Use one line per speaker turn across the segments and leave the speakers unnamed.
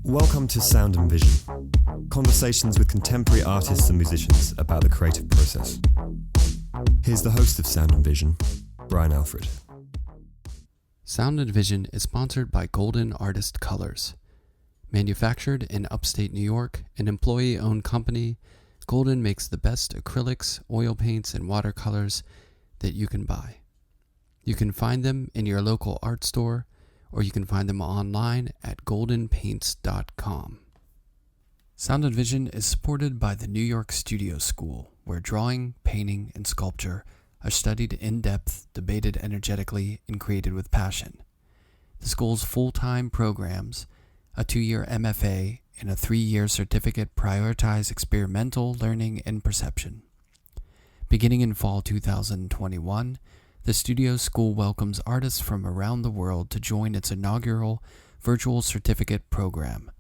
Welcome to Sound and Vision, conversations with contemporary artists and musicians about the creative process. Here's the host of Sound and Vision, Brian Alfred.
Sound and Vision is sponsored by Golden Artist Colors. Manufactured in upstate New York, an employee-owned company, Golden makes the best acrylics, oil paints, and watercolors that you can buy. You can find them in your local art store, or you can find them online at goldenpaints.com. Sound and Vision is supported by the New York Studio School, where drawing, painting, and sculpture are studied in depth, debated energetically, and created with passion. The school's full-time programs, a 2-year MFA, and a 3-year certificate prioritize experimental learning and perception. Beginning in fall 2021, the Studio School welcomes artists from around the world to join its inaugural virtual certificate program.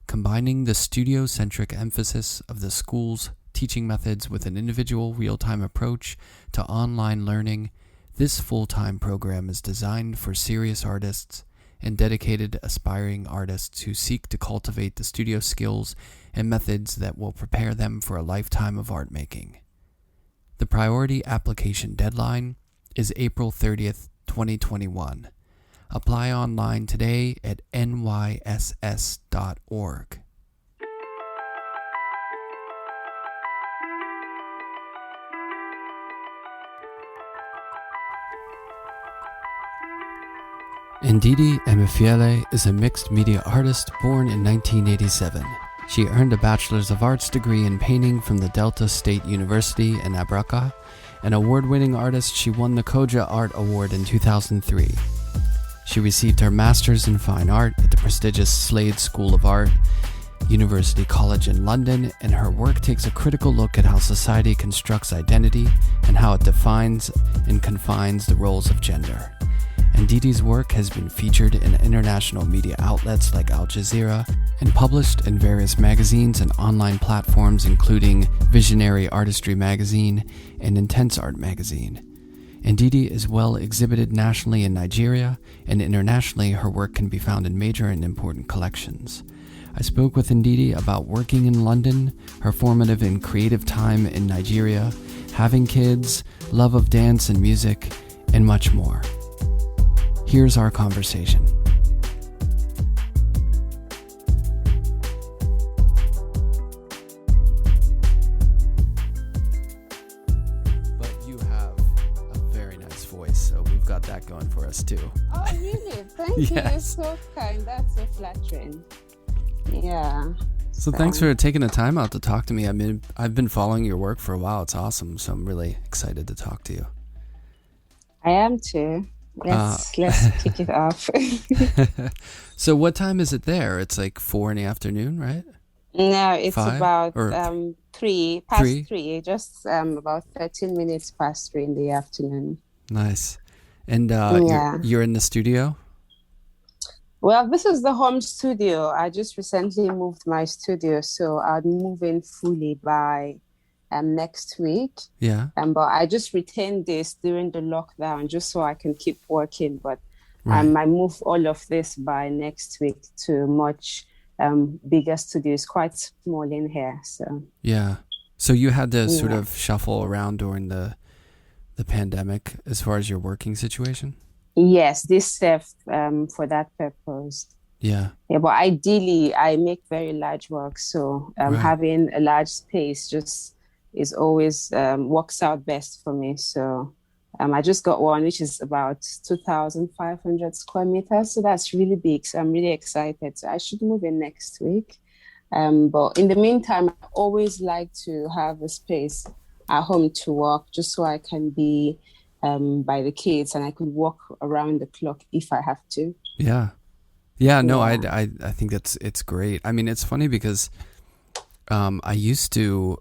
Combining the studio-centric emphasis of the school's teaching methods with an individual real-time approach to online learning, this full-time program is designed for serious artists and dedicated aspiring artists who seek to cultivate the studio skills and methods that will prepare them for a lifetime of art making. The priority application deadline is April 30th, 2021. Apply online today at nyss.org. Ndidi Emefiele is a mixed media artist born in 1987. She earned a Bachelor's of Arts degree in painting from the Delta State University in Abraka. An award-winning artist, she won the COJA Art Award in 2003. She received her Master's in Fine Art at the prestigious Slade School of Art, University College in London, and her work takes a critical look at how society constructs identity and how it defines and confines the roles of gender. Ndidi's work has been featured in international media outlets like Al Jazeera and published in various magazines and online platforms including Visionary Artistry magazine and Intense Art magazine. Ndidi is well exhibited nationally in Nigeria, and internationally her work can be found in major and important collections. I spoke with Ndidi about working in London, her formative and creative time in Nigeria, having kids, love of dance and music, and much more. Here's our conversation. But you have a very nice voice, so we've got that going for us too.
Oh, really? Thank you. You're so kind. That's so flattering. Yeah.
So thanks for taking the time out to talk to me. I mean, I've been following your work for a while. It's awesome. So I'm really excited to talk to you.
I am too. Let's kick it off.
So what time is it there? It's like 4 in the afternoon, right?
No, it's
5?
about
Or
3, past 3, just about 13 minutes past 3 in the afternoon.
Nice. And
Yeah.
you're in the studio?
Well, this is the home studio. I just recently moved my studio, so I'll move in fully by next week.
Yeah.
But I just retained this during the lockdown just so I can keep working. But
Right.
I move all of this by next week to much bigger studio. It's quite small in here. So
Yeah. So you had to sort of shuffle around during the pandemic as far as your working situation?
yes, this served for that purpose.
Yeah.
Yeah, but ideally I make very large work. So
Right.
having a large space just is always works out best for me. So I just got one, which is about 2,500 square meters. So that's really big. So I'm really excited. So I should move in next week. But in the meantime, I always like to have a space at home to work just so I can be by the kids and I could walk around the clock if I have to.
Yeah. Yeah, no, I think it's great. I mean, it's funny because I used to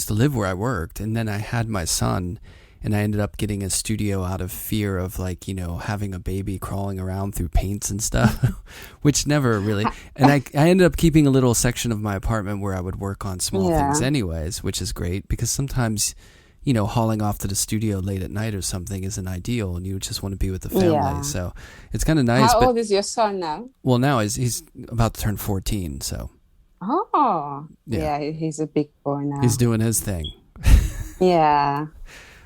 live where I worked, and then I had my son, and I ended up getting a studio out of fear of, like, you know, having a baby crawling around through paints and stuff, which never really, and I ended up keeping a little section of my apartment where I would work on small things anyways, which is great because sometimes hauling off to the studio late at night or something isn't ideal, and you just want to be with the family.
Yeah.
So it's kind of nice.
How old is your son now?
Well, now he's about to turn 14, so.
Oh, yeah, he's a big boy now.
He's doing his thing.
Yeah.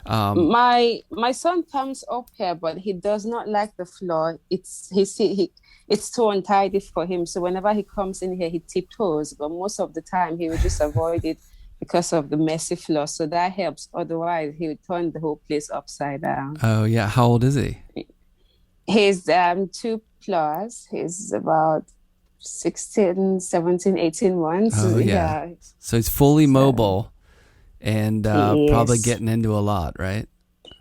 My son comes up here, but he does not like the floor. It's too untidy for him. So whenever he comes in here, he tiptoes, but most of the time he will just avoid it because of the messy floor. So that helps. Otherwise, he would turn the whole place upside down.
Oh, yeah. How old is he?
He's 2 plus. He's about 16, 17, 18 months.
Oh, yeah. So he's fully mobile and probably getting into a lot, right?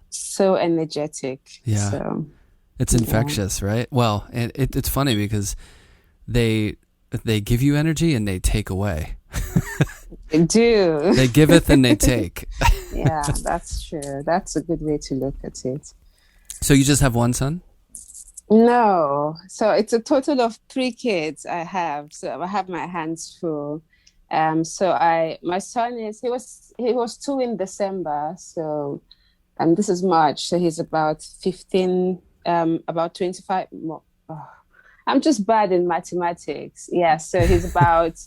So energetic.
Yeah.
So,
it's infectious, right? Well, and it's funny because they give you energy and they take away.
They do.
They giveth and they take.
Yeah, that's true. That's a good way to look at it.
So you just have one son?
No. So it's a total of 3 kids I have. So I have my hands full. My son he was 2 in December. So this is March. So he's about 15, about 25 more. Oh, I'm just bad in mathematics. Yeah. So he's about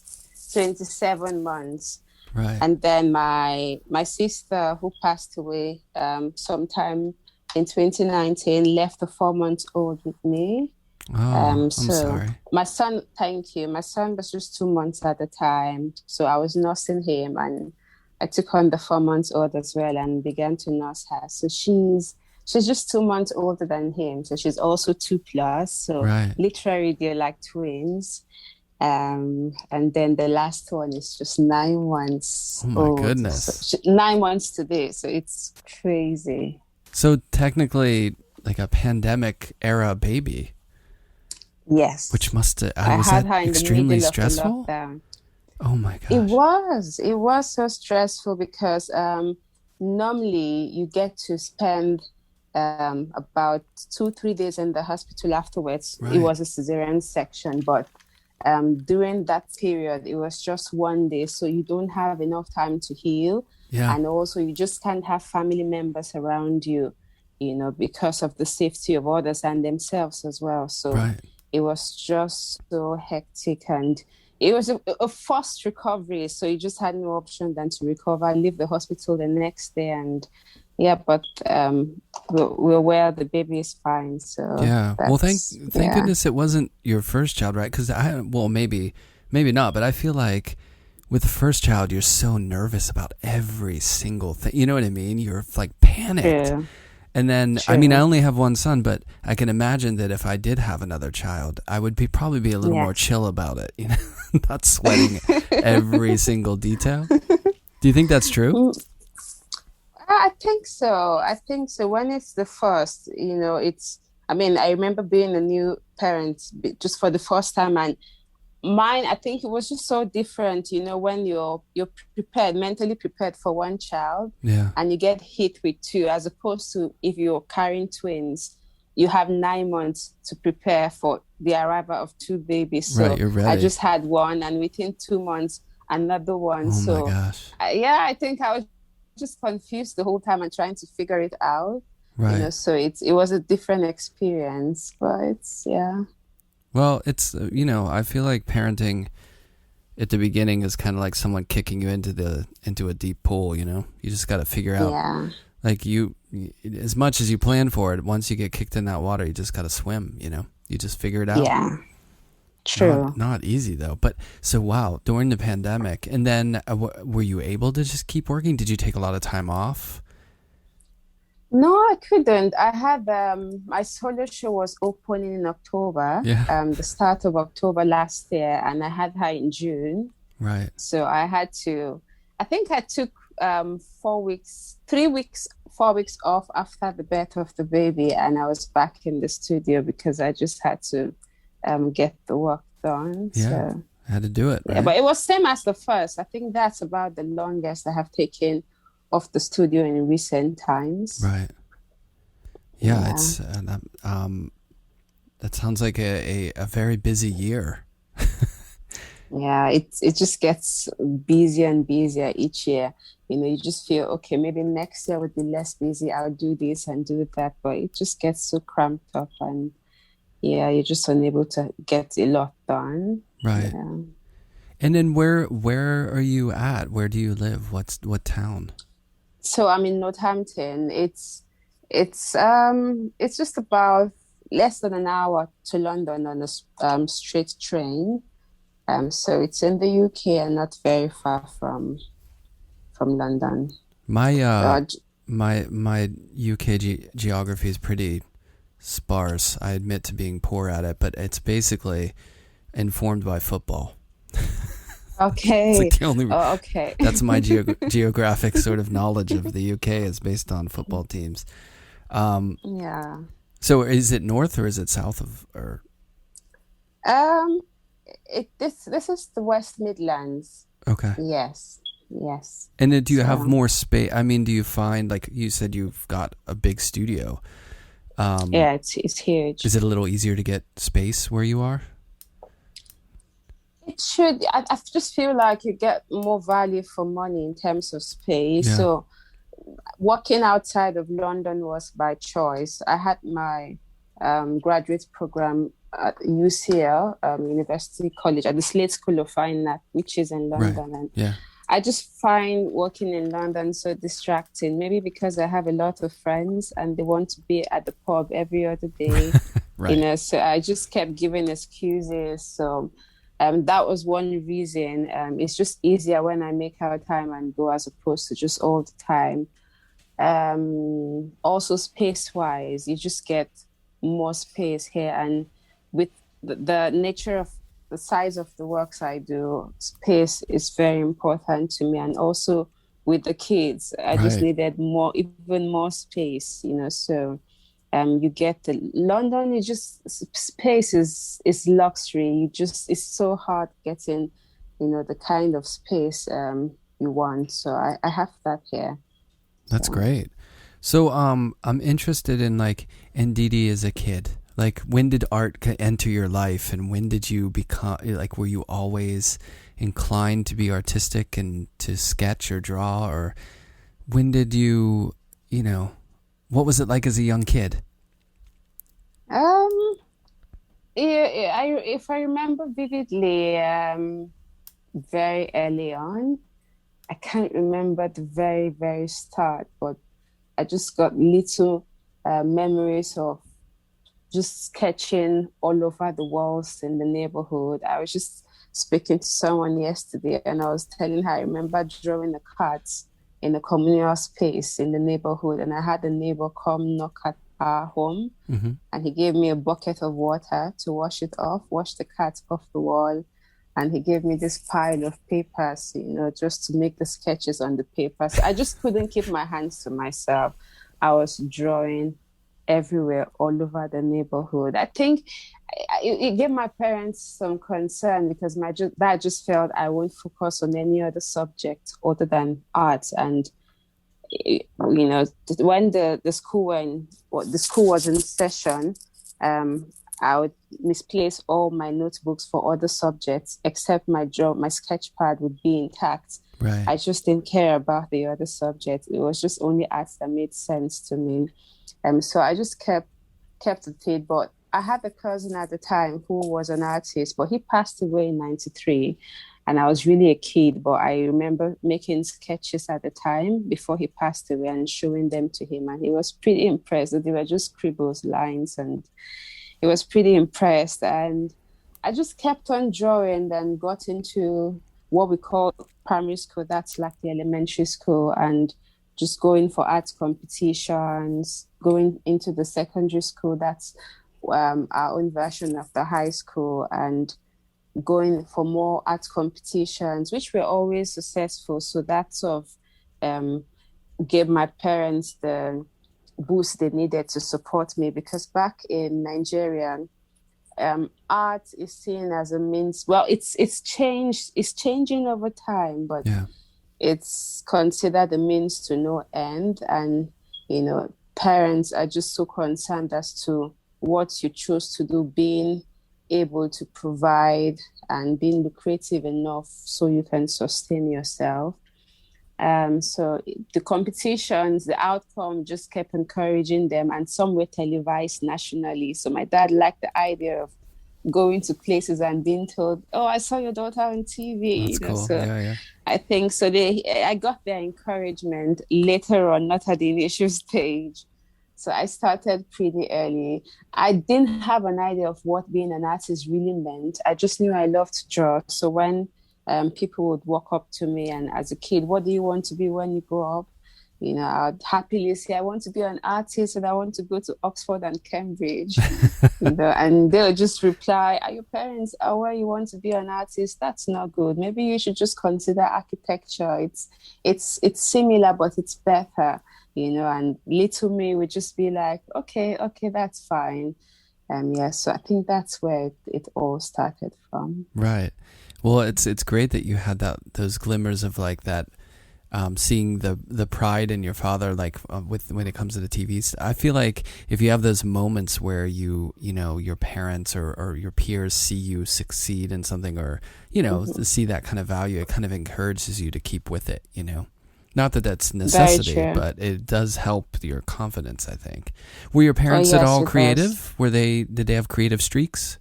27 months.
Right.
And then my sister, who passed away sometime in 2019, left a 4-month-old with me.
Oh, I'm sorry.
My son, thank you. My son was just 2 months at the time. So I was nursing him, and I took on the 4-month-old as well and began to nurse her. So she's just 2 months older than him. So she's also 2 plus. So literally they're like twins. And then the last one is just 9 months
old. Oh my goodness.
So 9 months today. So it's crazy.
So technically like a pandemic era baby.
Yes.
Which must have,
I had her in
extremely
the middle
stressful?
of the lockdown.
Oh my gosh.
It was so stressful because normally you get to spend about 2-3 days in the hospital afterwards. Right. It was a cesarean section, but during that period, it was just 1 day. So you don't have enough time to heal. Yeah. And also you just can't have family members around you, because of the safety of others and themselves as well. So it was just so hectic, and it was a forced recovery. So you just had no option than to recover, leave the hospital the next day. And but we're well, the baby is fine. So
well, thank goodness it wasn't your first child, right? Because maybe not, but I feel like with the first child, you're so nervous about every single thing. You know what I mean? You're like panicked. True. And then, I mean, I only have one son, but I can imagine that if I did have another child, I would probably be a little more chill about it, not sweating every single detail. Do you think that's true?
I think so. When it's the first, I remember being a new parent just for the first time, and mine, I think it was just so different, when you're prepared, mentally prepared for one child, and you get hit with 2, as opposed to if you're carrying twins, you have 9 months to prepare for the arrival of 2 babies. So
you're ready.
I just had one, and within 2 months, another one.
Oh my gosh.
I think I was just confused the whole time and trying to figure it out.
Right.
So it was a different experience, but
Well, it's, I feel like parenting at the beginning is kind of like someone kicking you into a deep pool, You just got to figure out, like as much as you plan for it, once you get kicked in that water, you just got to swim, You just figure it out.
Yeah, true.
Not easy though. But so, wow, during the pandemic, and then were you able to just keep working? Did you take a lot of time off?
No, I couldn't. I had my solo show was opening in October, the start of October last year, and I had her in June.
Right.
So I had to. I think I took 4 weeks off after the birth of the baby, and I was back in the studio because I just had to get the work done.
Yeah,
so,
I had to do it. Right?
Yeah, but it was same as the first. I think that's about the longest I have taken off the studio in recent times.
Right. Yeah. It's that sounds like a very busy year.
Yeah, it just gets busier and busier each year. You just feel, okay, maybe next year would be less busy. I'll do this and do that, but it just gets so cramped up, and yeah, you're just unable to get a lot done.
Right.
Yeah.
And then where are you at? Where do you live? What town?
So I'm in Northampton. It's just about less than an hour to London on a straight train. So it's in the UK and not very far from London.
My
Uh,
my UK geography is pretty sparse. I admit to being poor at it, but it's basically informed by football. It's
okay.
like the only.
Oh, okay.
That's my geographic sort of knowledge of the UK is based on football teams.
Yeah.
So is it north or is it south of or?
Um, this is the West Midlands.
Okay.
Yes. Yes.
And then do you have
So
more space? I mean, do you find, like you said, you've got a big studio?
yeah, it's huge.
Is it a little easier to get space where you are?
It should. I just feel like you get more value for money in terms of space.
Yeah.
So working outside of London was by choice. I had my graduate program at UCL, University College, at the Slade School of Fine Art, which is in
Right.
London. And
Yeah.
I just find working in London so distracting, maybe because I have a lot of friends and they want to be at the pub every other day,
Right.
so I just kept giving excuses. So that was one reason. It's just easier when I make out time and go as opposed to just all the time. Also, space-wise, you just get more space here, and with the nature of the size of the works I do, space is very important to me. And also with the kids, I just
Right.
needed more, even more space. So you get the London, you just space is luxury. It's so hard getting, the kind of space you want. So I have that here.
That's
So.
great. So I'm interested in like Ndidi as a kid. Like when did art enter your life, and when did you become like were you always inclined to be artistic and to sketch or draw, or when did what was it like as a young kid?
Um, yeah, if I remember vividly, very early on, I can't remember the very, very start, but I just got little memories of just sketching all over the walls in the neighborhood. I was just speaking to someone yesterday and I was telling her I remember drawing the cards in a communal space in the neighborhood, and I had a neighbor come knock at our home,
Mm-hmm.
and he gave me a bucket of water to wash it off, wash the cards off the wall. And he gave me this pile of papers, just to make the sketches on the papers. So I just couldn't keep my hands to myself. I was drawing everywhere, all over the neighborhood. I think it gave my parents some concern because my dad just felt I won't focus on any other subject other than art. And when the school was in session, I would misplace all my notebooks for other subjects, except my sketch pad would be intact.
Right.
I just didn't care about the other subjects. It was just only art that made sense to me. So I just kept at it. But I had a cousin at the time who was an artist, but he passed away in '93. And I was really a kid, but I remember making sketches at the time before he passed away and showing them to him. And he was pretty impressed that they were just scribbles, lines, and he was pretty impressed. And I just kept on drawing and got into what we call primary school. That's like the elementary school, and just going for art competitions, going into the secondary school. That's our own version of the high school, and going for more art competitions, which were always successful. So that sort of gave my parents the boost they needed to support me, because back in Nigeria, art is seen as a means. Well, it's changed. It's changing over time, but
Yeah.
it's considered a means to no end. And parents are just so concerned as to what you choose to do, being able to provide and being lucrative enough so you can sustain yourself. So the competitions, the outcome just kept encouraging them, and some were televised nationally. So my dad liked the idea of going to places and being told, "Oh, I saw your daughter on TV."
That's cool.
So
Yeah.
I think so. I got their encouragement later on, not at the initial stage. So I started pretty early. I didn't have an idea of what being an artist really meant. I just knew I loved to draw. So when people would walk up to me and as a kid, "What do you want to be when you grow up?" I'd happily say, "I want to be an artist and I want to go to Oxford and Cambridge." And they'll just reply, "Are your parents aware you want to be an artist? That's not good. Maybe you should just consider architecture. It's similar, but it's better." And little me would just be like, okay, that's fine. So I think that's where it all started from.
Right. Well, it's great that you had those glimmers of like that, seeing the pride in your father, like when it comes to the TVs. I feel like if you have those moments where your parents or your peers see you succeed in something, or to see that kind of value, it kind of encourages you to keep with it. Not that that's necessity, but it does help your confidence, I think. Were your parents at all creative? Did they have creative streaks?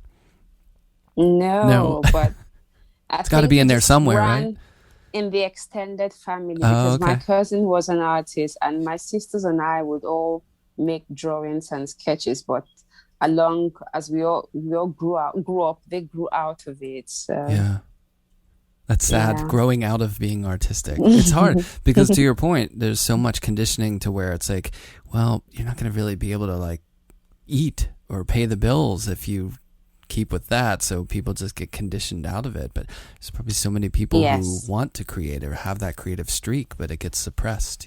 No. But
it's got to be in there somewhere, right?
In the extended family, because my cousin was an artist, and my sisters and I would all make drawings and sketches. But along as we all grew up, they grew out of it. So.
Yeah. That's sad, growing out of being artistic. It's hard because, to your point, there's so much conditioning to where it's like, well, you're not going to really be able to like eat or pay the bills if you keep with that. So people just get conditioned out of it. But there's probably so many people who want to create or have that creative streak, but it gets suppressed,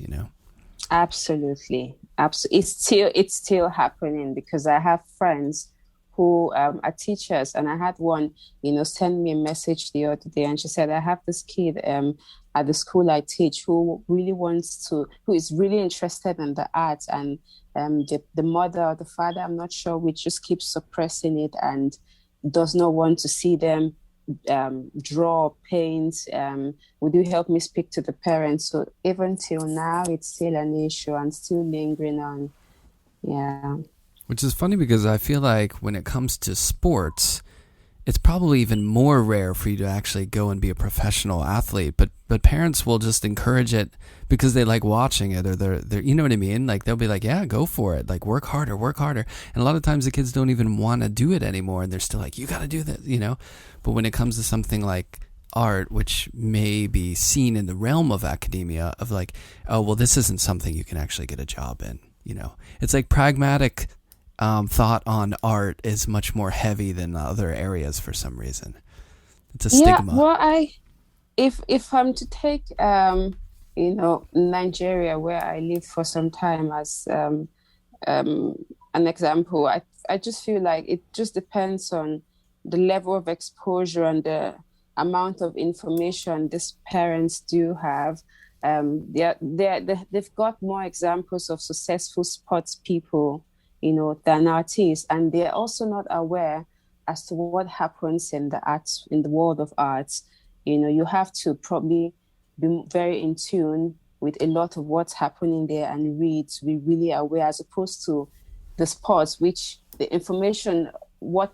Absolutely. It's still happening, because I have friends who are teachers, and I had one, send me a message the other day, and she said, "I have this kid at the school I teach who is really interested in the arts, and the mother or the father, I'm not sure which, just keeps suppressing it and does not want to see them draw, paint. Would you help me speak to the parents?" So even till now, it's still an issue and still lingering on. Yeah.
Which is funny, because I feel like when it comes to sports, it's probably even more rare for you to actually go and be a professional athlete. But parents will just encourage it because they like watching it, or they're you know what I mean? Like they'll be like, "Yeah, go for it. Like work harder. And a lot of times the kids don't even want to do it anymore, and they're still like, "You got to do this," But when it comes to something like art, which may be seen in the realm of academia, of like, "Oh, well, this isn't something you can actually get a job in." It's like pragmatic thought on art is much more heavy than other areas for some reason. It's a stigma.
Well, if I'm to take Nigeria, where I lived for some time, as an example, I just feel like it just depends on the level of exposure and the amount of information these parents do have. They've got more examples of successful sports people, than artists, and they're also not aware as to what happens in the world of arts. You have to probably be very in tune with a lot of what's happening there and read to be really aware, as opposed to the sports, which the information, what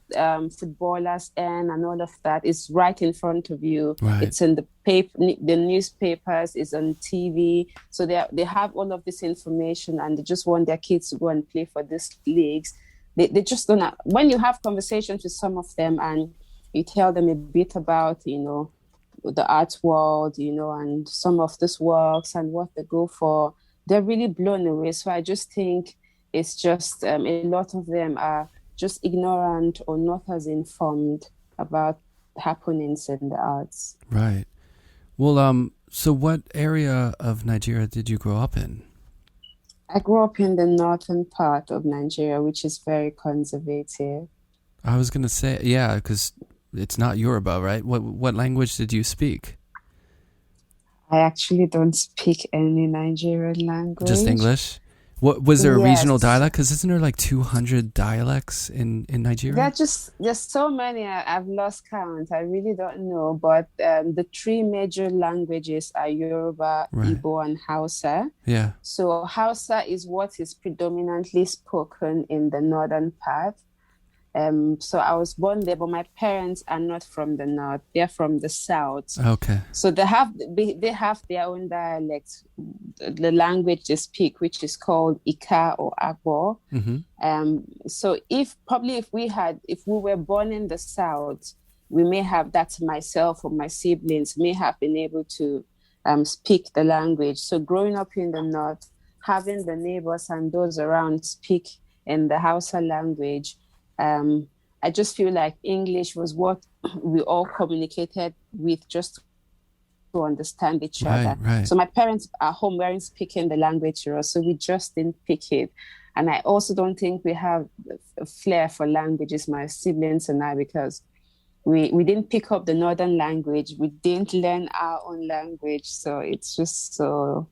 footballers earn and all of that is right in front of you.
Right.
It's in the newspapers, it's on TV. So they have all of this information, and they just want their kids to go and play for these leagues. They just don't. When you have conversations with some of them and you tell them a bit about, the art world, and some of these works and what they go for, they're really blown away. So I just think it's just a lot of them are just ignorant or not as informed about happenings in the arts.
Right. Well, so what area of Nigeria did you grow up in?
I grew up in the northern part of Nigeria, which is very conservative.
I was going to say, yeah, because it's not Yoruba, right? What language did you speak?
I actually don't speak any Nigerian language.
Just English? What was there a regional
Yes.
dialect? Because isn't there like 200 dialects in Nigeria?
There's so many. I've lost count. I really don't know. But the three major languages are Yoruba,
Right.
Igbo, and Hausa.
Yeah.
So Hausa is what is predominantly spoken in the northern part. So I was born there, but my parents are not from the north. They're from the south.
Okay.
So they have their own dialect, the language they speak, which is called Ika or Agbo.
Mm-hmm.
So if we were born in the south, we may have, that's myself or my siblings may have been able to speak the language. So growing up in the north, having the neighbors and those around speak in the Hausa language, I just feel like English was what we all communicated with just to understand each other.
Right.
So my parents at home weren't speaking the language to us, so we just didn't pick it. And I also don't think we have a flair for languages, my siblings and I, because we didn't pick up the northern language. We didn't learn our own language. So it's just so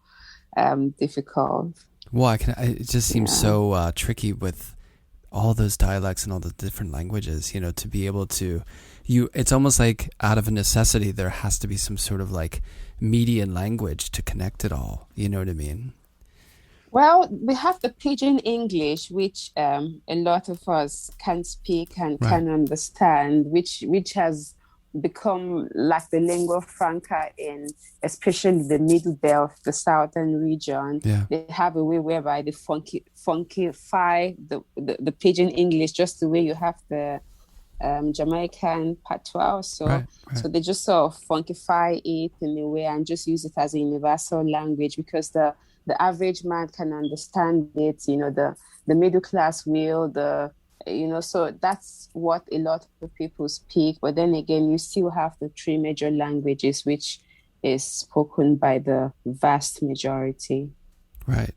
difficult.
Well, it just seems so tricky with all those dialects and all the different languages, to be able to, it's almost like out of a necessity, there has to be some sort of like median language to connect it all. You know what I mean?
Well, we have the Pidgin English, which a lot of us can speak and can understand, which has become like the lingua franca in especially the middle belt, the southern region.
Yeah.
They have a way whereby they funkify the Pidgin English, just the way you have the Jamaican patois. So they just sort of funkify it in a way and just use it as a universal language, because the average man can understand it, the middle class will, so that's what a lot of people speak. But then again, you still have the three major languages, which is spoken by the vast majority.
Right.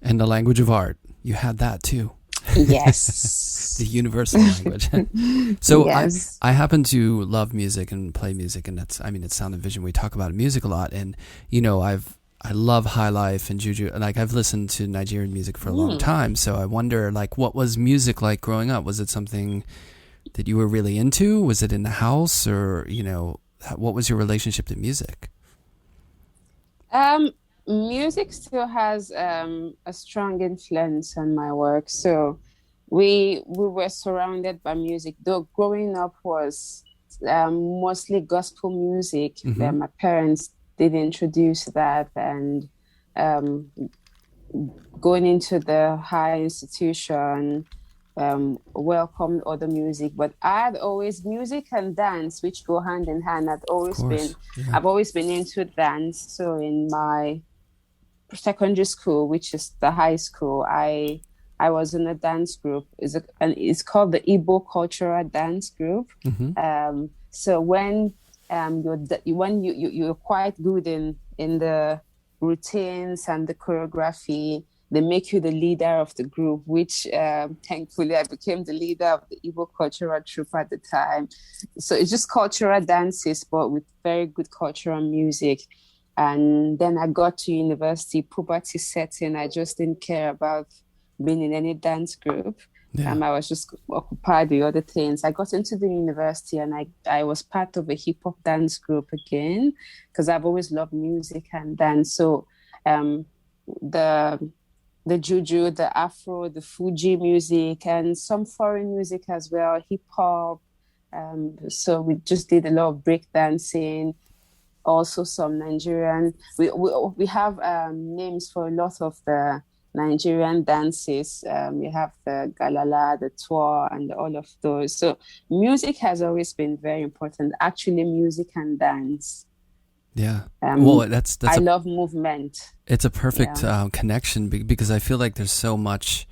And the language of art, you had that too.
Yes.
The universal language. So
yes.
I happen to love music and play music, and it's Sound and Vision. We talk about music a lot, and I love High Life and Juju. Like, I've listened to Nigerian music for a long time, so I wonder, like, what was music like growing up? Was it something that you were really into? Was it in the house, or what was your relationship to music?
Music still has a strong influence on my work. So we were surrounded by music, though growing up was mostly gospel music.
Mm-hmm.
My parents did introduce that, and going into the higher institution, welcomed other music. But music and dance, which go hand in hand. I've always been into dance. So in my secondary school, which is the high school, I was in a dance group. It's called the Igbo Cultural Dance Group.
Mm-hmm.
So when you're quite good in the routines and the choreography, they make you the leader of the group, which thankfully I became the leader of the Igbo cultural troupe at the time. So it's just cultural dances, but with very good cultural music. And then I got to university, puberty setting. I just didn't care about being in any dance group.
Yeah.
I was just occupied with other things. I got into the university, and I was part of a hip hop dance group again, because I've always loved music and dance. So the juju, the afro, the Fuji music, and some foreign music as well, hip hop. So we just did a lot of break dancing. Also some Nigerian. We have names for a lot of the Nigerian dances. We have the galala, the tour, and all of those. So music has always been very important. Actually, music and dance.
Yeah. Well, I
love movement.
It's a perfect connection, because I feel like there's so much,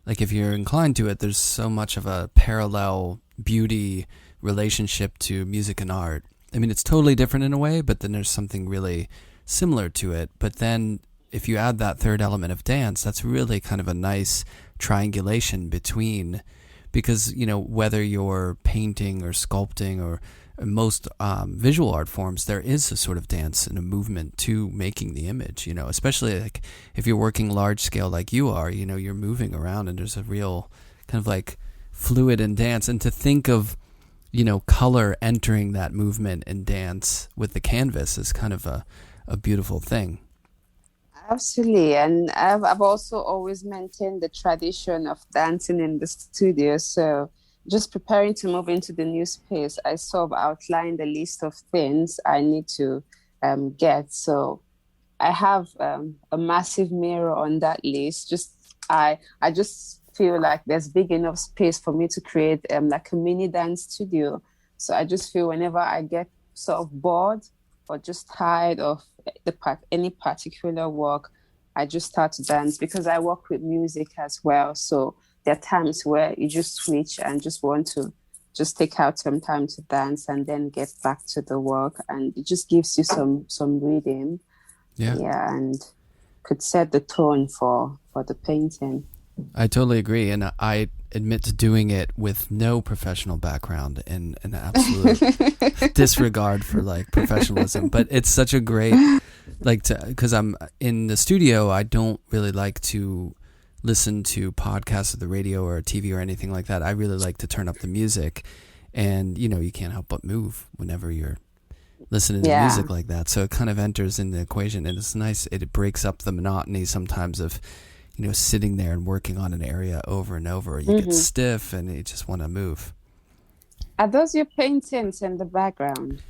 like, if you're inclined to it, there's so much of a parallel beauty relationship to music and art. I mean, it's totally different in a way, but then there's something really similar to it. But then if you add that third element of dance, that's really kind of a nice triangulation between, because, whether you're painting or sculpting or most visual art forms, there is a sort of dance and a movement to making the image, you know, especially like if you're working large scale like you are, you know, you're moving around and there's a real kind of like fluid and dance. And to think of, you know, color entering that movement and dance with the canvas is kind of a beautiful thing.
Absolutely. And I've also always maintained the tradition of dancing in the studio. So just preparing to move into the new space, I sort of outlined the list of things I need to get. So I have a massive mirror on that list. I just feel like there's big enough space for me to create like a mini dance studio. So I just feel whenever I get sort of bored or just tired of any particular work, I just start to dance because I work with music as well. So there are times where you just switch and just want to just take out some time to dance and then get back to the work, and it just gives you some rhythm. Yeah, and could set the tone for the painting.
I totally agree, and I admit to doing it with no professional background and an absolute disregard for like professionalism. But it's such a great, because I'm in the studio, I don't really like to listen to podcasts or the radio or TV or anything like that. I really like to turn up the music, and you know, you can't help but move whenever you're listening to music like that. So it kind of enters in the equation, and it's nice. It breaks up the monotony sometimes of, you know, sitting there and working on an area over and over. You get stiff and you just want to move.
Are those your paintings in the background?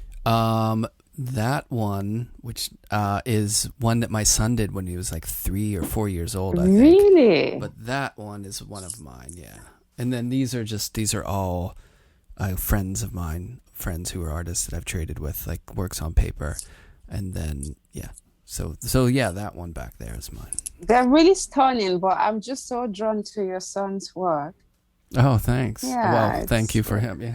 That one, which is one that my son did when he was like 3 or 4 years old, I think.
Really?
But that one is one of mine, yeah. And then these are all friends of mine, friends who are artists that I've traded with, like works on paper. And then, yeah. So yeah, that one back there is mine.
They're really stunning, but I'm just so drawn to your son's work.
Oh, thanks.
Yeah,
well, thank you for him. Yeah.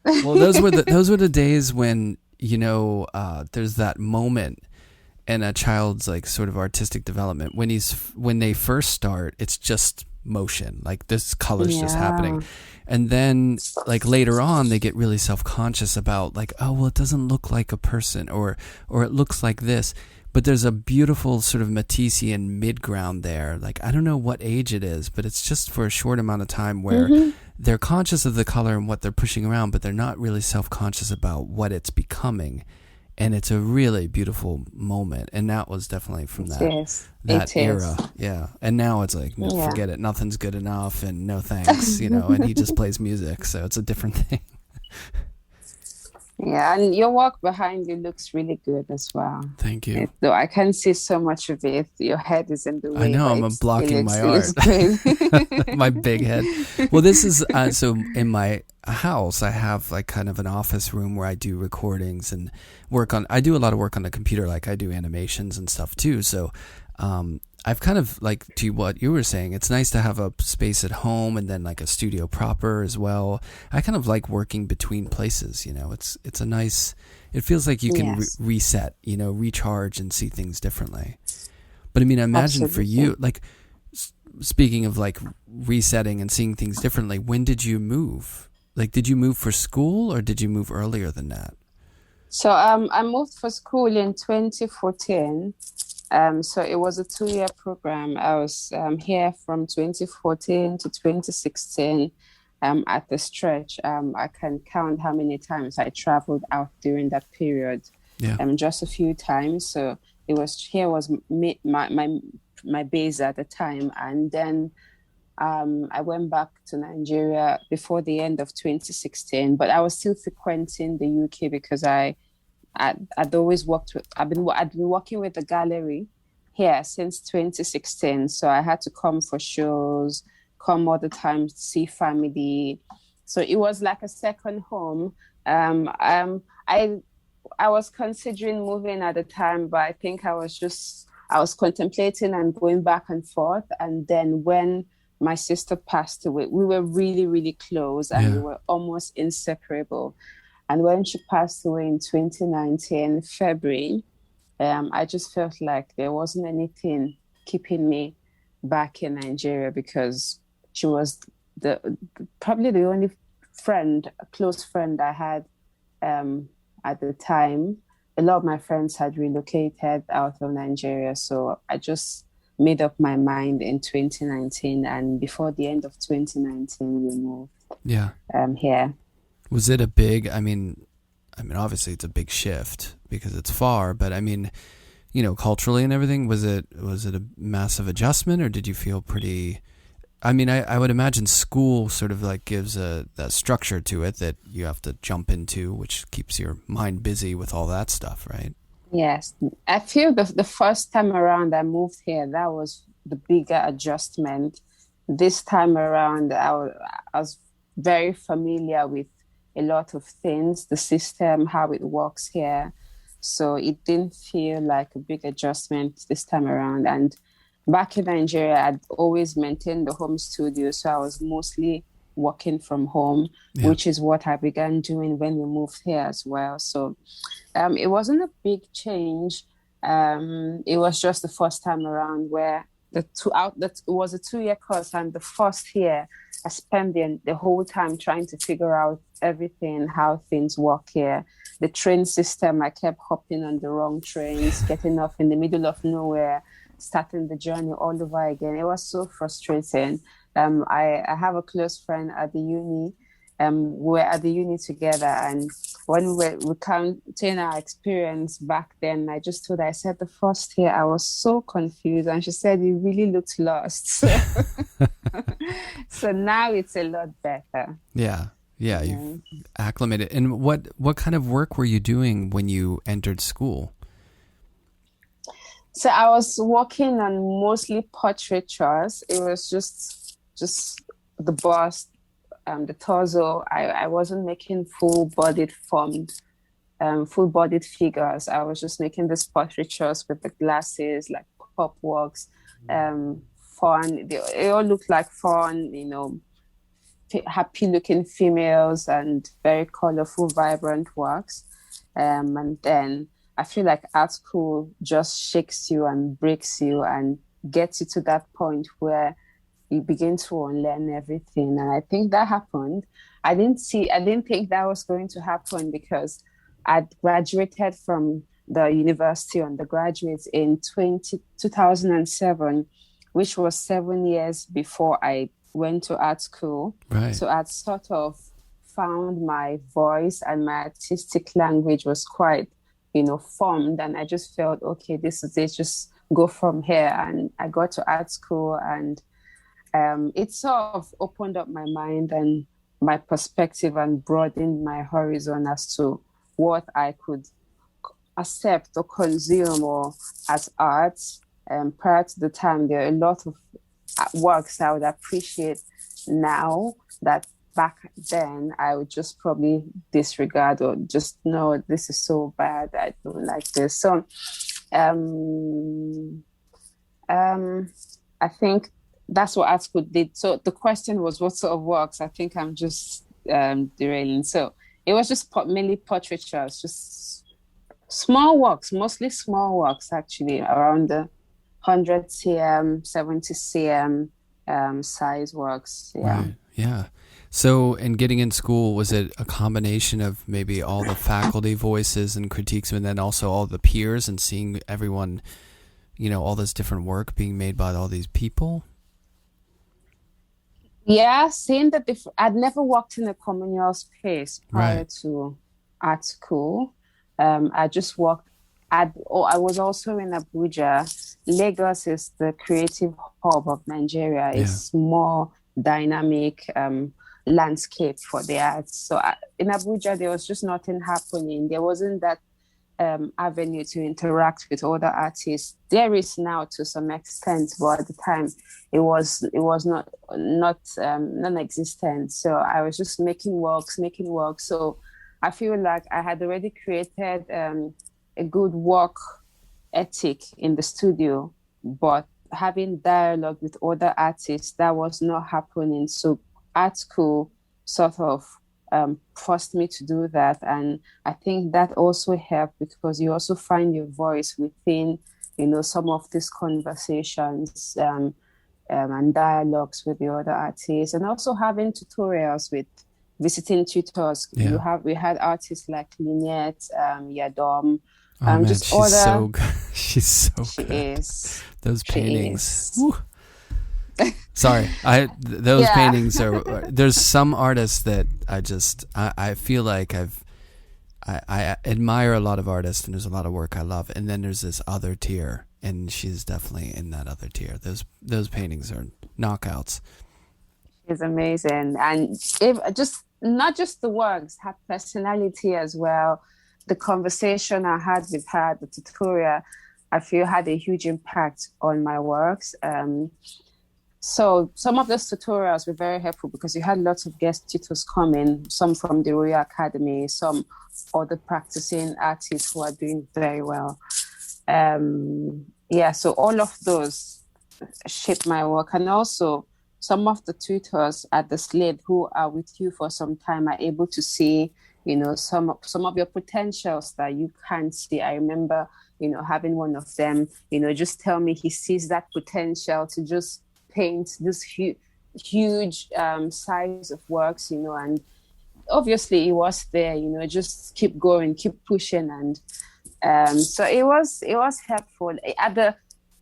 Well, those were the days when, you know, there's that moment in a child's like sort of artistic development when they first start, it's just motion, like this color's just happening. And then like later on they get really self-conscious about like, oh, well, it doesn't look like a person or it looks like this. But there's a beautiful sort of Matissean mid-ground there. Like, I don't know what age it is, but it's just for a short amount of time where they're conscious of the color and what they're pushing around, but they're not really self-conscious about what it's becoming. And it's a really beautiful moment. And that was definitely from that era. Yeah. And now it's like, no, forget it. Nothing's good enough and no thanks, you know, and he just plays music. So it's a different thing. Yeah,
and your work behind you looks really good as well.
Thank you.
Though I can see so much of it. Your head is in the way.
I know, I'm blocking my art. My big head. Well, this is, so in my house, I have like kind of an office room where I do recordings and I do a lot of work on the computer, like I do animations and stuff too. So, I've kind of like to what you were saying, it's nice to have a space at home and then like a studio proper as well. I kind of like working between places, you know, it's a nice, it feels like you can reset, you know, recharge and see things differently. But I mean, I imagine for you, like speaking of like resetting and seeing things differently, when did you move? Like, did you move for school or did you move earlier than that?
So I moved for school in 2014. So it was a 2-year program. I was here from 2014 to 2016. At the stretch, I can count how many times I traveled out during that period. Yeah. Just a few times. So was my base at the time, and then I went back to Nigeria before the end of 2016. But I was still frequenting the UK because I'd always I'd been working with the gallery here since 2016. So I had to come for shows, come all the time to see family. So it was like a second home. I was considering moving at the time, but I think I was contemplating and going back and forth. And then when my sister passed away, we were really, really close and we were almost inseparable. And when she passed away in 2019, February, I just felt like there wasn't anything keeping me back in Nigeria because she was probably the only close friend I had at the time. A lot of my friends had relocated out of Nigeria, so I just made up my mind in 2019, and before the end of 2019, we moved
Yeah.
here.
Was it a big, obviously it's a big shift because it's far, but culturally and everything, was it a massive adjustment, or did you feel pretty, I would imagine school sort of like gives that structure to it that you have to jump into, which keeps your mind busy with all that stuff, right?
Yes, I feel the first time around I moved here, that was the bigger adjustment. This time around, I was very familiar with a lot of things, the system, how it works here. So it didn't feel like a big adjustment this time around. And back in Nigeria, I'd always maintained the home studio. So I was mostly working from home,
Yeah.
which is what I began doing when we moved here as well. So it wasn't a big change. It was just the first time around where that it was a 2-year course, and the first year I spent the whole time trying to figure out everything, how things work here. The train system, I kept hopping on the wrong trains, getting off in the middle of nowhere, starting the journey all over again. It was so frustrating. I have a close friend at the uni. We were at the uni together, and when we were recounting our experience back then, I just told her, I said the first year I was so confused, and she said you really looked lost. So now it's a lot better.
Yeah. You've acclimated. And what kind of work were you doing when you entered school?
So I was working on mostly portraitures. It was just the bust, the torso. I wasn't making full-bodied figures. I was just making these portraitures with the glasses, like pop works, fun. They all looked like fun, happy-looking females and very colorful, vibrant works. And then I feel like art school just shakes you and breaks you and gets you to that point where you begin to unlearn everything. And I think that happened. I didn't think that was going to happen because I'd graduated from the university undergraduate in 2007, which was 7 years before I went to art school.
Right.
So I'd sort of found my voice, and my artistic language was quite, formed. And I just felt, okay, this is it, just go from here. And I got to art school, and it sort of opened up my mind and my perspective and broadened my horizon as to what I could accept or consume or as art. Prior to the time, there are a lot of works I would appreciate now that back then I would just probably disregard or just know this is so bad, I don't like this. So I think that's what art school did. So the question was what sort of works? I think I'm just derailing. So it was just mainly portraitures, just small works, mostly small works actually, around the 100 cm, 70 cm size works. Yeah.
Right. Yeah. So, in getting in school, was it a combination of maybe all the faculty voices and critiques, and then also all the peers and seeing everyone, all this different work being made by all these people?
Yeah, seeing I'd never worked in a communal space prior to art school. I just worked I was also in Abuja. Lagos is the creative hub of Nigeria.
Yeah.
It's more dynamic landscape for the arts. So in Abuja, there was just nothing happening. There wasn't that avenue to interact with other artists. There is now to some extent, but at the time it was not non-existent. So I was just making works. So I feel like I had already created a good work ethic in the studio, but having dialogue with other artists, that was not happening. So art school sort of forced me to do that. And I think that also helped because you also find your voice within, some of these conversations and dialogues with the other artists, and also having tutorials with, visiting tutors.
Yeah.
We had artists like Lynette, Yadom,
Oh man,
just
she's
other.
so good. She's so
She
good.
is.
Those
She
paintings.
is.
Whew. Sorry, those
Yeah.
paintings are. There's some artists that I feel like I admire a lot of artists, and there's a lot of work I love, and then there's this other tier, and she's definitely in that other tier. Those paintings are knockouts.
She's amazing. And if just not just the works, her personality as well. The conversation I had with her, the tutorial, I feel had a huge impact on my works. So some of those tutorials were very helpful because you had lots of guest tutors coming, some from the Royal Academy, some other practicing artists who are doing very well. Yeah, so all of those shape my work. And also some of the tutors at the Slade who are with you for some time are able to see, some of your potentials that you can't see. I remember, having one of them, just tell me he sees that potential to just paint this huge size of works, and obviously it was there, just keep going, keep pushing. And so it was helpful at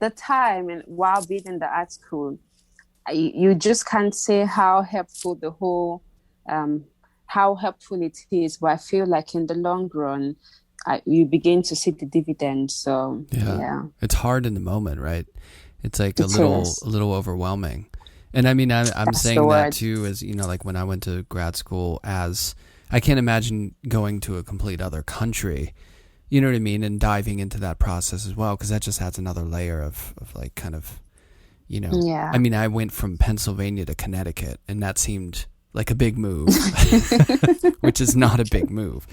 the time. And while being in the art school, you just can't say how helpful how helpful it is, but I feel like in the long run you begin to see the dividends. So yeah,
it's hard in the moment, right? It's like
it
a little
is.
overwhelming. And I mean, I'm
That's the
saying that
word.
too, as like when I went to grad school, as I can't imagine going to a complete other country, you know what I mean, and diving into that process as well, because that just adds another layer of like kind of,
Yeah.
I mean, I went from Pennsylvania to Connecticut, and that seemed like a big move, which is not a big move.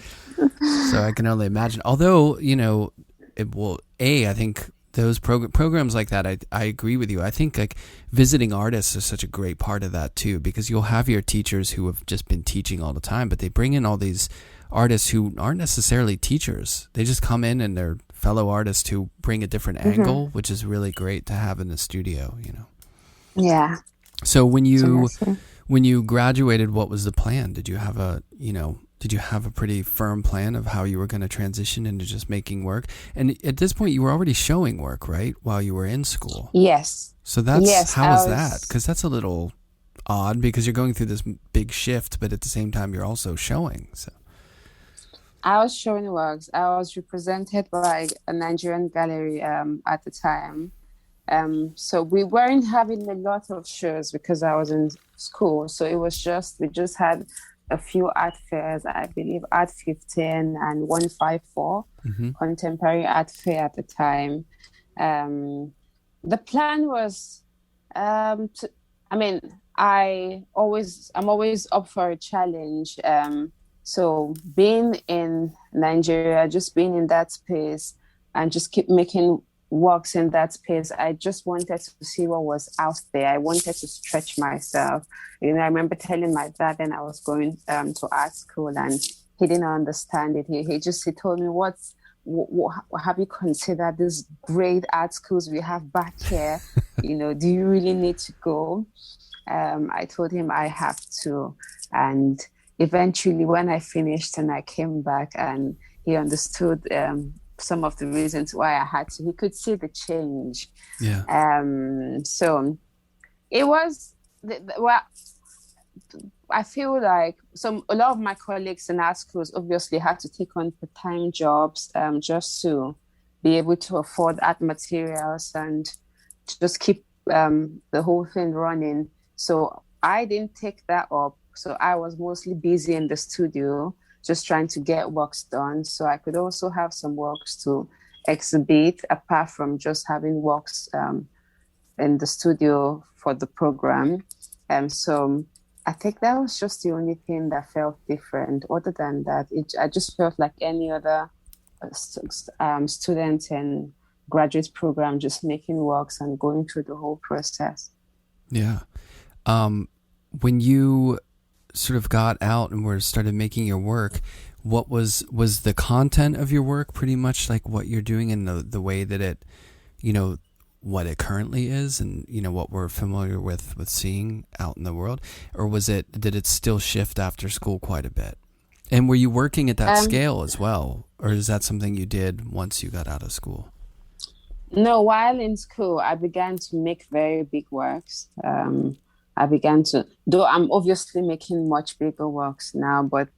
So I can only imagine. Although, I think those programs like that, I agree with you. I think like visiting artists is such a great part of that too, because you'll have your teachers who have just been teaching all the time, but they bring in all these artists who aren't necessarily teachers. They just come in and they're fellow artists who bring a different angle, which is really great to have in the studio,
Yeah.
So when
So
you graduated, what was the plan? Did you have a pretty firm plan of how you were going to transition into just making work? And at this point, you were already showing work, right, while you were in school?
Yes.
So that's
Yes,
how is that? Because that's a little odd, because you're going through this big shift, but at the same time, you're also showing. So
I was showing works. I was represented by a Nigerian gallery at the time. So we weren't having a lot of shows because I was in school. So it was we just had a few art fairs, I believe Art 15 and 154, Contemporary Art Fair at the time. The plan was, I'm always up for a challenge. So being in Nigeria, just being in that space and just keep making works in that space, I just wanted to see what was out there. I wanted to stretch myself. I remember telling my dad when I was going to art school, and he didn't understand it. He told me, what have you considered these great art schools we have back here? Do you really need to go? I told him I have to. And eventually when I finished and I came back, and he understood some of the reasons why I had to. He could see the change.
yeah,
So it was, I feel like a lot of my colleagues in art schools obviously had to take on part-time jobs just to be able to afford art materials and just keep the whole thing running. So I didn't take that up. So I was mostly busy in the studio, just trying to get works done, so I could also have some works to exhibit apart from just having works in the studio for the program. So I think that was just the only thing that felt different. Other than that, I just felt like any other student in graduate program, just making works and going through the whole process.
yeah. When you sort of got out and started making your work, what was the content of your work pretty much like what you're doing, and the way that it, what it currently is and, what we're familiar with seeing out in the world? Or did it still shift after school quite a bit? And were you working at that scale as well? Or is that something you did once you got out of school?
No, while in school, I began to make very big works. Though I'm obviously making much bigger works now, but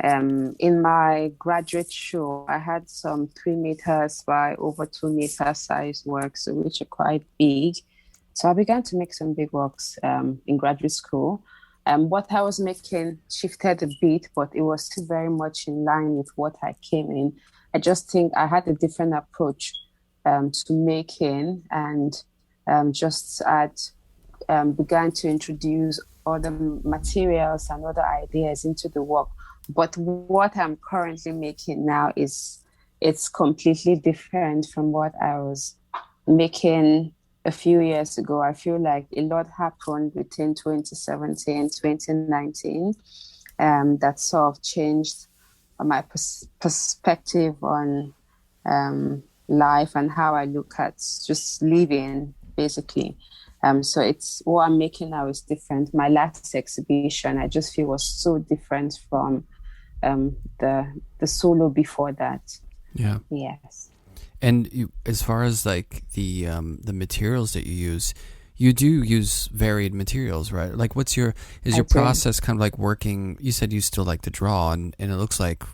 in my graduate show, I had some 3 meters by over 2 meter size works, which are quite big. So I began to make some big works in graduate school. What I was making shifted a bit, but it was still very much in line with what I came in. I just think I had a different approach to making, and began to introduce other materials and other ideas into the work. But what I'm currently making now it's completely different from what I was making a few years ago. I feel like a lot happened between 2017, 2019, that sort of changed my perspective on life and how I look at just living, basically. So it's what I'm making now is different. My last exhibition, I just feel, was so different from the solo before that.
Yeah.
Yes.
And as far as like the materials that you do use varied materials, right? Like is your process kind of like working? You said you still like to draw, and it looks like,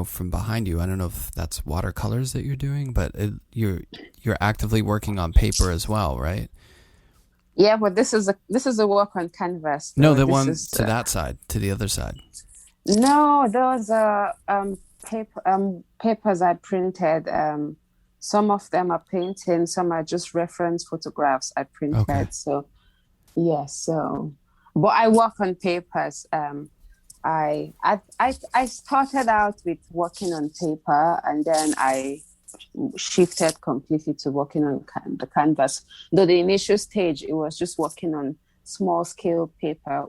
from behind you, I don't know if that's watercolors that you're doing, but you're actively working on paper as well, right?
Yeah, but this is a work on canvas.
No, the one to that side, to the other side.
No, those are papers I printed. Some of them are painting, some are just reference photographs I printed. Okay. So, yeah. But I work on papers. I started out with working on paper, and then I shifted completely to working on the canvas. Though the initial stage, it was just working on small scale paper.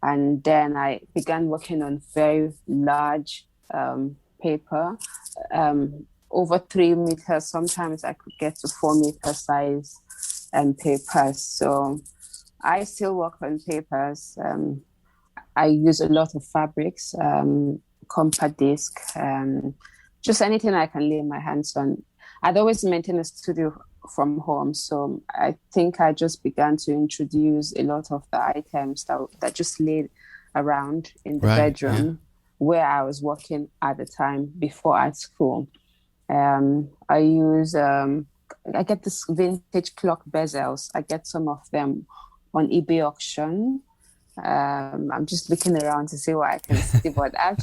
And then I began working on very large paper, over 3 meters. Sometimes I could get to 4 meter size papers. So I still work on papers. I use a lot of fabrics, compact disc, just anything I can lay my hands on. I'd always maintain a studio from home, so I think I just began to introduce a lot of the items that just laid around in the bedroom where I was working at the time before at school. I use I get this vintage clock bezels. I get some of them on eBay auction. I'm just looking around to see what I can see, but I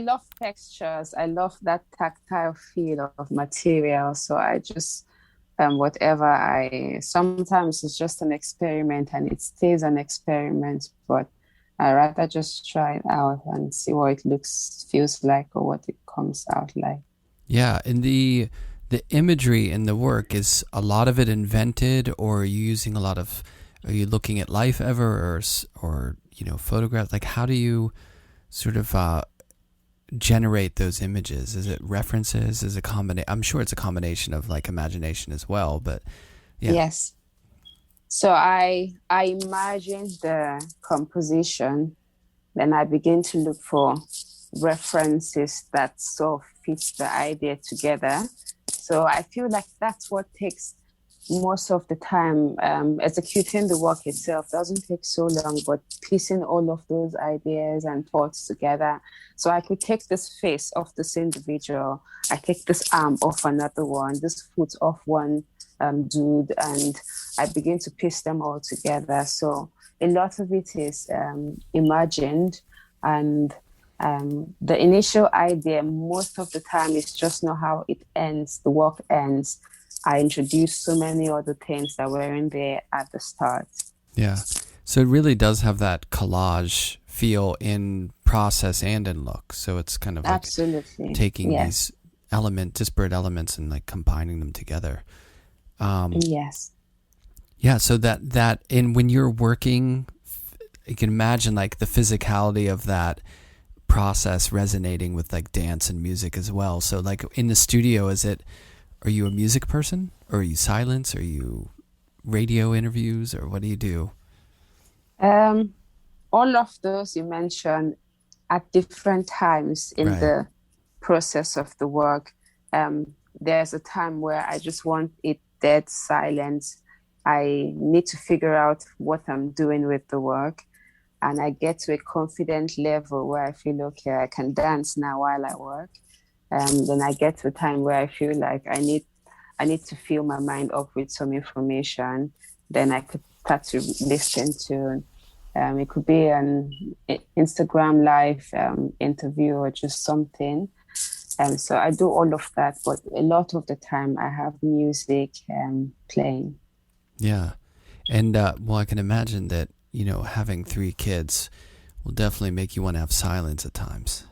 love textures. I love that tactile feel of material. So I just, sometimes it's just an experiment and it stays an experiment, but I rather just try it out and see what it feels like, or what it comes out like.
Yeah. And the imagery in the work, is a lot of it invented, or are you using are you looking at life ever, or photographs? Like, how do you sort of generate those images? Is it references? Is it I'm sure it's a combination of like imagination as well, but yeah.
Yes. So I imagine the composition, then I begin to look for references that sort of fit the idea together. So I feel like that's what takes most of the time. Executing the work itself doesn't take so long, but piecing all of those ideas and thoughts together. So I could take this face of this individual, I take this arm off another one, this foot off one dude, and I begin to piece them all together. So a lot of it is imagined, and the initial idea most of the time is just not how it ends, the work ends. I introduced so many other things that weren't there at the start. Yeah.
So it really does have that collage feel in process and in look. So it's kind of like
absolutely
taking these disparate elements and like combining them together.
Yes.
Yeah. So that and when you're working, you can imagine like the physicality of that process resonating with like dance and music as well. So like in the studio, Are you a music person, or are you silence? Are you radio interviews, or what do you do?
All of those you mentioned at different times in
Right.
the process of the work. There's a time where I just want it dead silence. I need to figure out what I'm doing with the work. And I get to a confident level where I feel, okay, I can dance now while I work. Then I get to a time where I feel like I need to fill my mind up with some information. Then I could start to listen to it could be an Instagram live interview or just something. So I do all of that, but a lot of the time I have music playing.
Yeah. And well, I can imagine that, having 3 kids will definitely make you want to have silence at times.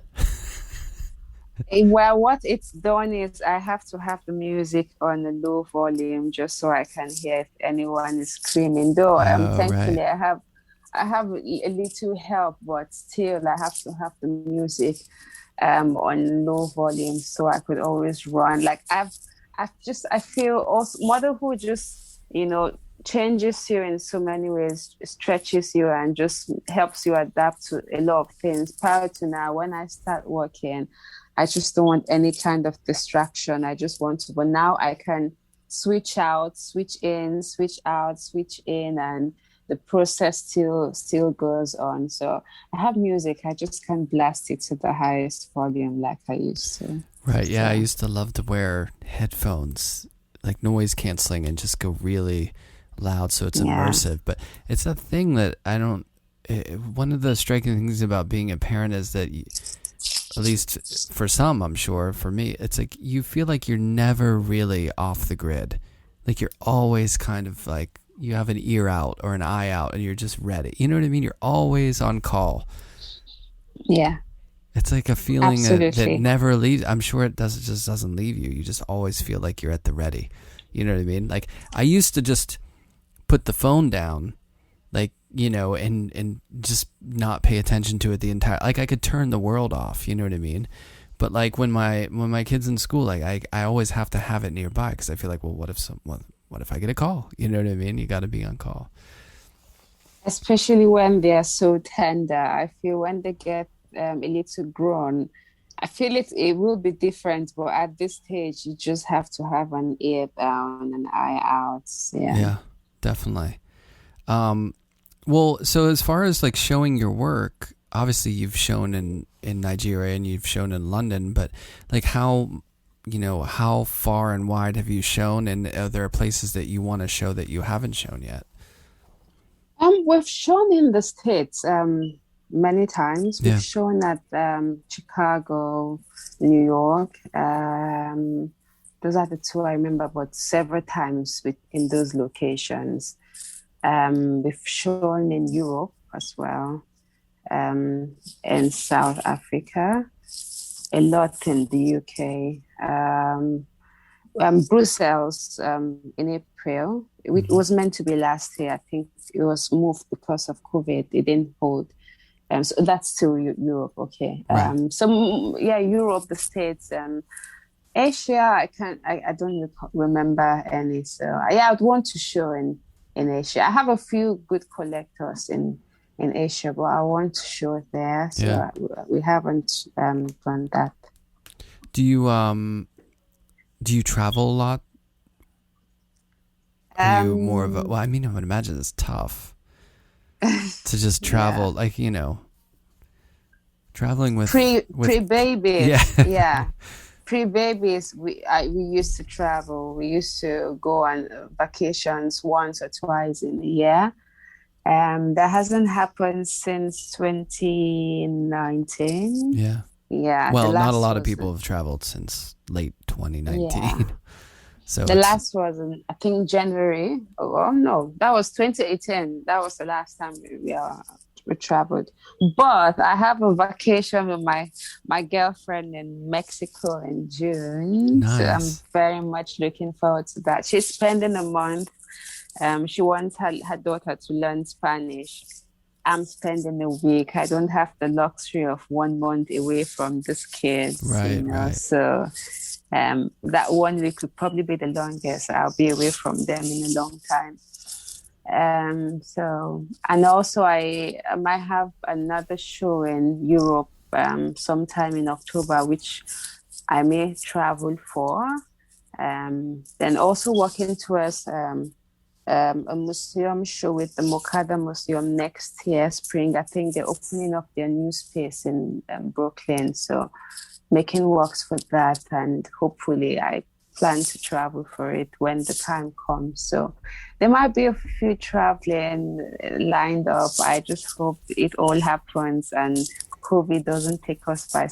Well, what it's done is I have to have the music on a low volume just so I can hear if anyone is screaming. Though
Oh, right.
thankfully I have a little help, but still I have to have the music on low volume so I could always run. Like I feel also motherhood just changes you in so many ways, stretches you and just helps you adapt to a lot of things. Prior to now, when I start working, I just don't want any kind of distraction. I just want to, but now I can switch out, switch in, switch out, switch in, and the process still goes on. So I have music. I just can't blast it to the highest volume like I used to.
Right. Yeah. I
So,
used to love to wear headphones, like noise canceling, and just go really loud so it's
yeah.
immersive. But it's a thing that one of the striking things about being a parent is that at least for some, I'm sure, for me, it's like you feel like you're never really off the grid. Like you're always kind of like you have an ear out or an eye out and you're just ready. You know what I mean? You're always on call.
Yeah,
It's like a feeling that
absolutely.
never leaves. I'm sure it just doesn't leave you. You just always feel like you're at the ready. You know what I mean? Like I used to just put the phone down, like, and just not pay attention to it the entire, like I could turn the world off, you know what I mean? But like when my kid's in school, like I always have to have it nearby because I feel like, well, what if I get a call? You know what I mean? You got to be on call.
Especially when they are so tender. I feel when they get a little grown, I feel it will be different, but at this stage, you just have to have an ear down, an eye out. Yeah.
Yeah, definitely. Well, so as far as like showing your work, obviously you've shown in Nigeria and you've shown in London, but like how far and wide have you shown, and are there places that you want to show that you haven't shown yet?
We've shown in the States many times. We've
Yeah.
shown at Chicago, New York. Those are the two I remember, but several times in those locations. We've shown in Europe as well, in South Africa, a lot in the UK, Brussels in April. It was meant to be last year. I think it was moved because of COVID. It didn't hold. So that's still Europe, okay.
Right.
Yeah, Europe, the States, Asia. I don't remember any. So yeah, I'd want to show in Asia. I have a few good collectors in Asia, but I want to show there. So
Yeah.
we haven't done that.
Do you travel a lot? Are you more of a, well, I mean, I would imagine it's tough to just travel,
Yeah.
like, traveling with
Pre-babies,
yeah.
yeah. Pre-babies, we used to travel. We used to go on vacations once or twice in a year. That hasn't happened since 2019.
Yeah.
Yeah, the
Well, not a
last
lot of
was
people have traveled since late 2019.
yeah.
So
The last was in, I think, January. Oh no, that was 2018. That was the last time we traveled. But I have a vacation with my girlfriend in Mexico in June. So I'm
nice.
very much looking forward to that. She's spending a month. She wants her daughter to learn Spanish. I'm spending a week. I don't have the luxury of 1 month away from this kids,
Right, right.
So That 1 week could probably be the longest I'll be away from them in a long time. And also I might have another show in Europe sometime in October, which I may travel for. Then also working towards a museum show with the Mokada Museum next year, spring. I think they're opening up their new space in Brooklyn. So making works for that, and hopefully I plan to travel for it when the time comes. So there might be a few traveling lined up. I just hope it all happens and COVID doesn't take us by,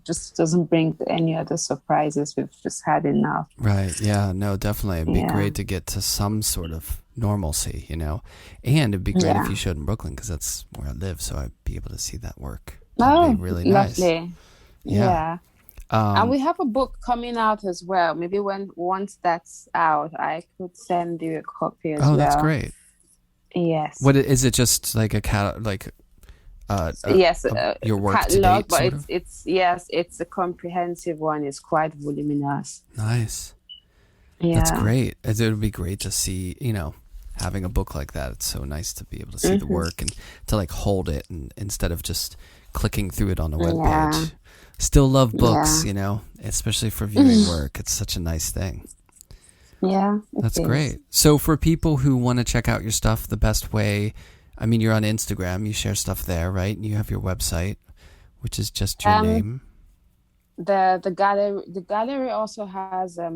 just doesn't bring any other surprises. We've just had enough.
Right. Yeah, no, definitely. It'd be great to get to some sort of normalcy, you know, and it'd be great if you showed in Brooklyn, because that's where I live. So I'd be able to see that work. That'd be really nice.
Lovely. Yeah. And we have a book coming out as well. Maybe once that's out, I could send you a copy as well.
Oh, that's great.
Yes.
What is it? Just like a your work
catalog,
to date,
but it's a comprehensive one. It's quite voluminous.
Nice.
Yeah,
that's great. It would be great to see, you know, having a book like that. It's so nice to be able to see the work and to like hold it, and instead of just clicking through it on a web page. Still love books, you know, especially for viewing work. It's such a nice thing.
Yeah,
that's great. So for people who want to check out your stuff, the best way, I mean, you're on Instagram, you share stuff there, right? And you have your website, which is just your name.
The gallery also has a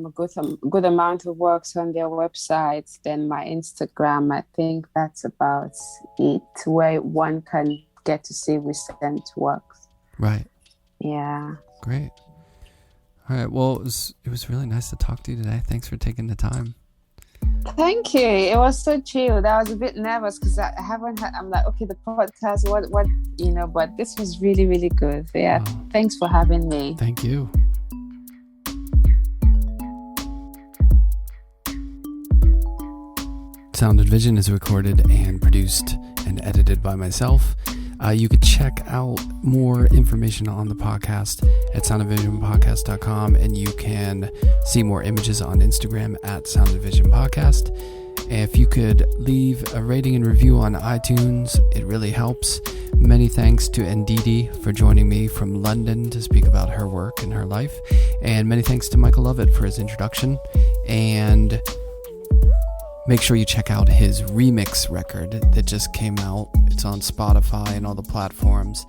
good amount of works on their website. Then my Instagram, I think that's about it, where one can get to see recent works.
Right.
Yeah.
Great. All right. Well, it was really nice to talk to you today. Thanks for taking the time.
Thank you. It was so chill. I was a bit nervous because I haven't had. I'm like, okay, the podcast. What you know? But this was really, really good. Yeah. Wow. Thanks for having me.
Thank you. Sound and Vision is recorded and produced and edited by myself. You could check out more information on the podcast at soundandvisionpodcast.com, and you can see more images on Instagram at Sound and Vision Podcast. If you could leave a rating and review on iTunes, it really helps. Many thanks to Ndidi for joining me from London to speak about her work and her life. And many thanks to Michael Lovett for his introduction. And make sure you check out his remix record that just came out. It's on Spotify and all the platforms.